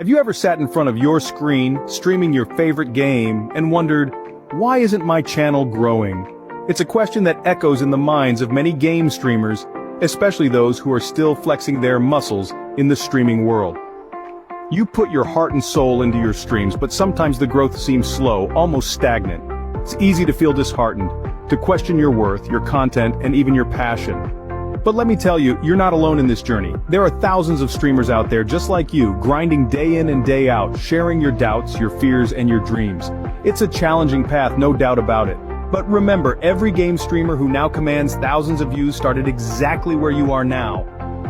Have you ever sat in front of your screen, streaming your favorite game, and wondered, why isn't my channel growing? It's a question that echoes in the minds of many game streamers, especially those who are still flexing their muscles in the streaming world. You put your heart and soul into your streams, but sometimes the growth seems slow, almost stagnant. It's easy to feel disheartened, to question your worth, your content, and even your passion. But let me tell you, you're not alone in this journey. There are thousands of streamers out there just like you, grinding day in and day out, sharing your doubts, your fears, and your dreams. It's a challenging path, no doubt about it. But remember, every game streamer who now commands thousands of views started exactly where you are now.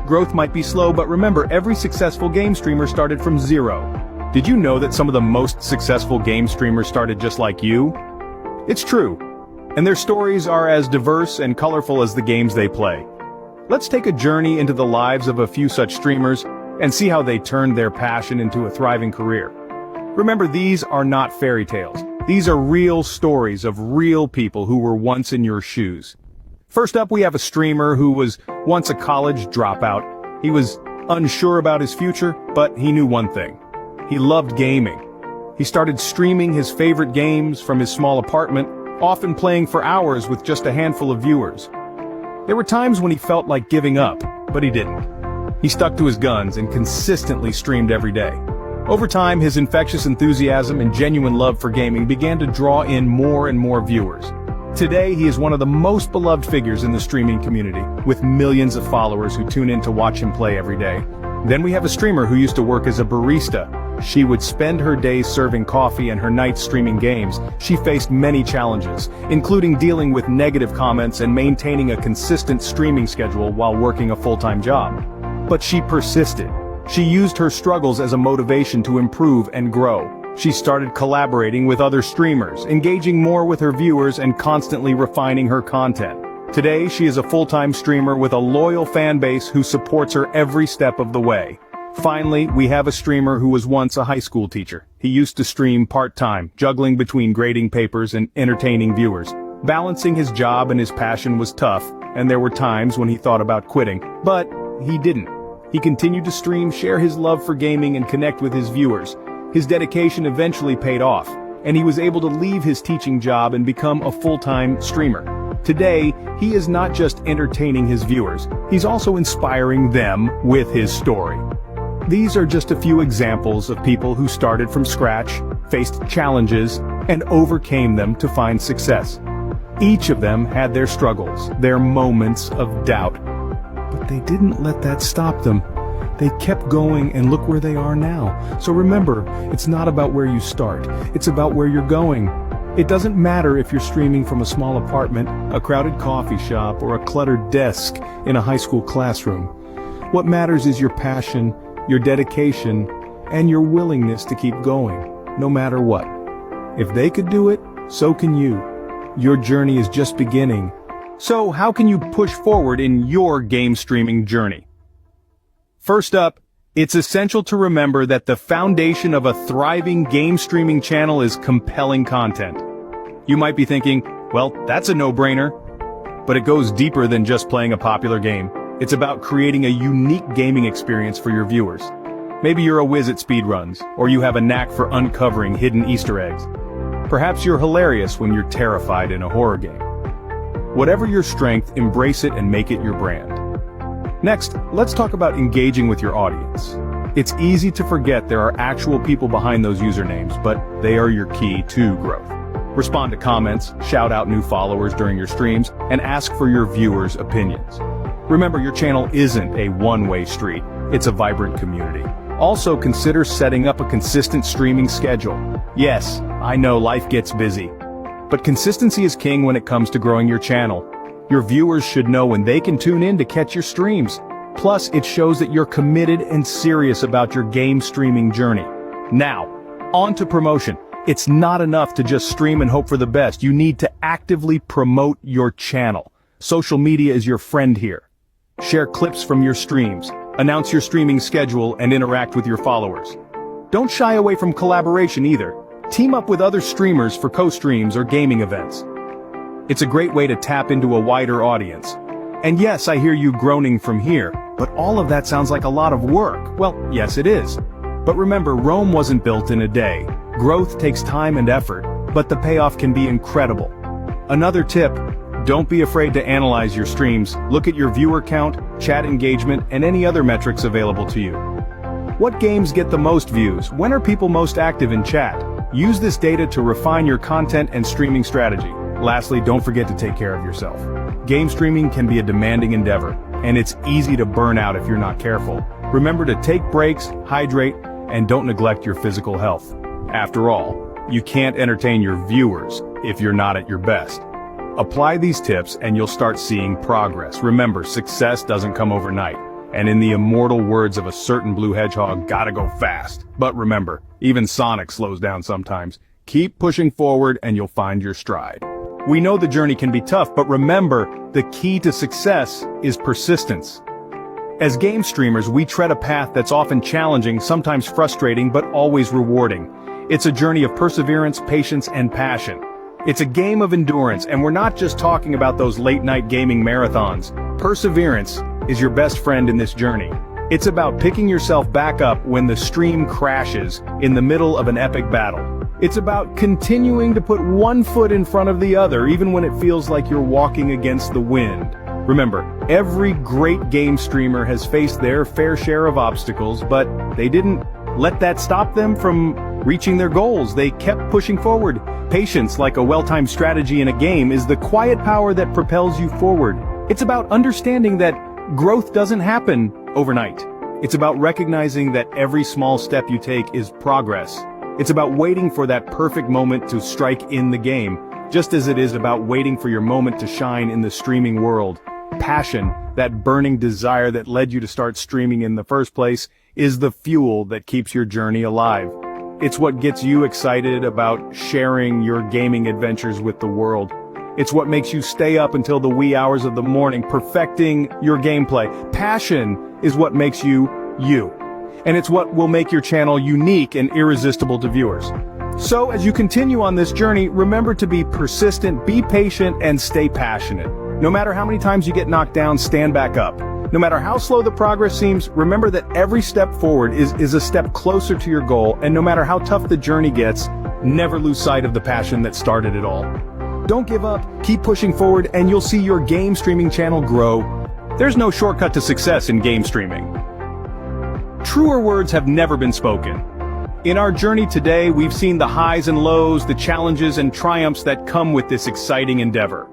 Growth might be slow, but remember, every successful game streamer started from zero. Did you know that some of the most successful game streamers started just like you? It's true. And their stories are as diverse and colorful as the games they play. Let's take a journey into the lives of a few such streamers and see how they turned their passion into a thriving career. Remember, these are not fairy tales. These are real stories of real people who were once in your shoes. First up, we have a streamer who was once a college dropout. He was unsure about his future, but he knew one thing. He loved gaming. He started streaming his favorite games from his small apartment, often playing for hours with just a handful of viewers. There were times when he felt like giving up, but he didn't. He stuck to his guns and consistently streamed every day. Over time, his infectious enthusiasm and genuine love for gaming began to draw in more and more viewers. Today, he is one of the most beloved figures in the streaming community, with millions of followers who tune in to watch him play every day. Then we have a streamer who used to work as a barista. She would spend her days serving coffee and her nights streaming games. She faced many challenges, including dealing with negative comments and maintaining a consistent streaming schedule while working a full-time job. But she persisted. She used her struggles as a motivation to improve and grow. She started collaborating with other streamers, engaging more with her viewers, and constantly refining her content. Today, she is a full-time streamer with a loyal fan base who supports her every step of the way. Finally, we have a streamer who was once a high school teacher. He used to stream part-time, juggling between grading papers and entertaining viewers. Balancing his job and his passion was tough, and there were times when he thought about quitting. But he didn't. He continued to stream, share his love for gaming, and connect with his viewers. His dedication eventually paid off, and he was able to leave his teaching job and become a full-time streamer. Today, he is not just entertaining his viewers, he's also inspiring them with his story. These are just a few examples of people who started from scratch, faced challenges, and overcame them to find success. Each of them had their struggles, their moments of doubt. But they didn't let that stop them. They kept going, and look where they are now. So remember, it's not about where you start, it's about where you're going. It doesn't matter if you're streaming from a small apartment, a crowded coffee shop, or a cluttered desk in a high school classroom. What matters is your passion, your dedication, and your willingness to keep going, no matter what. If they could do it, so can you. Your journey is just beginning. So how can you push forward in your game streaming journey? First up, it's essential to remember that the foundation of a thriving game streaming channel is compelling content. You might be thinking, well, that's a no-brainer. But it goes deeper than just playing a popular game. It's about creating a unique gaming experience for your viewers. Maybe you're a whiz at speedruns, or you have a knack for uncovering hidden Easter eggs. Perhaps you're hilarious when you're terrified in a horror game. Whatever your strength, embrace it and make it your brand. Next, let's talk about engaging with your audience. It's easy to forget there are actual people behind those usernames, but they are your key to growth. Respond to comments, shout out new followers during your streams, and ask for your viewers' opinions. Remember, your channel isn't a one-way street, it's a vibrant community. Also, consider setting up a consistent streaming schedule. Yes, I know life gets busy, but consistency is king when it comes to growing your channel. Your viewers should know when they can tune in to catch your streams. Plus, it shows that you're committed and serious about your game streaming journey. Now, on to promotion. It's not enough to just stream and hope for the best. You need to actively promote your channel. Social media is your friend here. Share clips from your streams, announce your streaming schedule, and interact with your followers. Don't shy away from collaboration either. Team up with other streamers for co-streams or gaming events. It's a great way to tap into a wider audience. And yes, I hear you groaning from here, but all of that sounds like a lot of work. Well, yes it is. But remember, Rome wasn't built in a day. Growth takes time and effort, but the payoff can be incredible. Another tip: don't be afraid to analyze your streams. Look at your viewer count, chat engagement, and any other metrics available to you. What games get the most views? When are people most active in chat? Use this data to refine your content and streaming strategy. Lastly, don't forget to take care of yourself. Game streaming can be a demanding endeavor, and it's easy to burn out if you're not careful. Remember to take breaks, hydrate, and don't neglect your physical health. After all, you can't entertain your viewers if you're not at your best. Apply these tips and you'll start seeing progress. Remember, success doesn't come overnight. And in the immortal words of a certain blue hedgehog, gotta go fast. But remember, even Sonic slows down sometimes. Keep pushing forward and you'll find your stride. We know the journey can be tough, but remember, the key to success is persistence. As game streamers, we tread a path that's often challenging, sometimes frustrating, but always rewarding. It's a journey of perseverance, patience, and passion. It's a game of endurance, and we're not just talking about those late-night gaming marathons. Perseverance is your best friend in this journey. It's about picking yourself back up when the stream crashes in the middle of an epic battle. It's about continuing to put one foot in front of the other, even when it feels like you're walking against the wind. Remember, every great game streamer has faced their fair share of obstacles, but they didn't let that stop them from reaching their goals. They kept pushing forward. Patience, like a well-timed strategy in a game, is the quiet power that propels you forward. It's about understanding that growth doesn't happen overnight. It's about recognizing that every small step you take is progress. It's about waiting for that perfect moment to strike in the game, just as it is about waiting for your moment to shine in the streaming world. Passion, that burning desire that led you to start streaming in the first place, is the fuel that keeps your journey alive. It's what gets you excited about sharing your gaming adventures with the world. It's what makes you stay up until the wee hours of the morning, perfecting your gameplay. Passion is what makes you, you. And it's what will make your channel unique and irresistible to viewers. So, as you continue on this journey, remember to be persistent, be patient, and stay passionate. No matter how many times you get knocked down, stand back up. No matter how slow the progress seems, remember that every step forward is a step closer to your goal, and no matter how tough the journey gets, never lose sight of the passion that started it all. Don't give up, keep pushing forward, and you'll see your game streaming channel grow. There's no shortcut to success in game streaming. Truer words have never been spoken. In our journey today, we've seen the highs and lows, the challenges and triumphs that come with this exciting endeavor.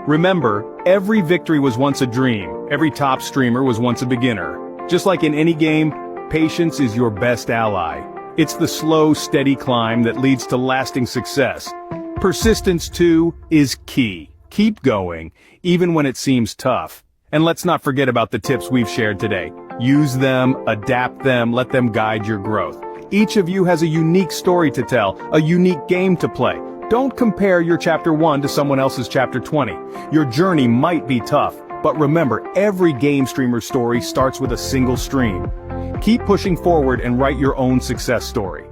Remember, every victory was once a dream. Every top streamer was once a beginner. Just like in any game, patience is your best ally. It's the slow, steady climb that leads to lasting success. Persistence, too, is key. Keep going, even when it seems tough. And let's not forget about the tips we've shared today. Use them, adapt them, let them guide your growth. Each of you has a unique story to tell, a unique game to play. Don't compare your Chapter 1 to someone else's Chapter 20. Your journey might be tough, but remember, every game streamer's story starts with a single stream. Keep pushing forward and write your own success story.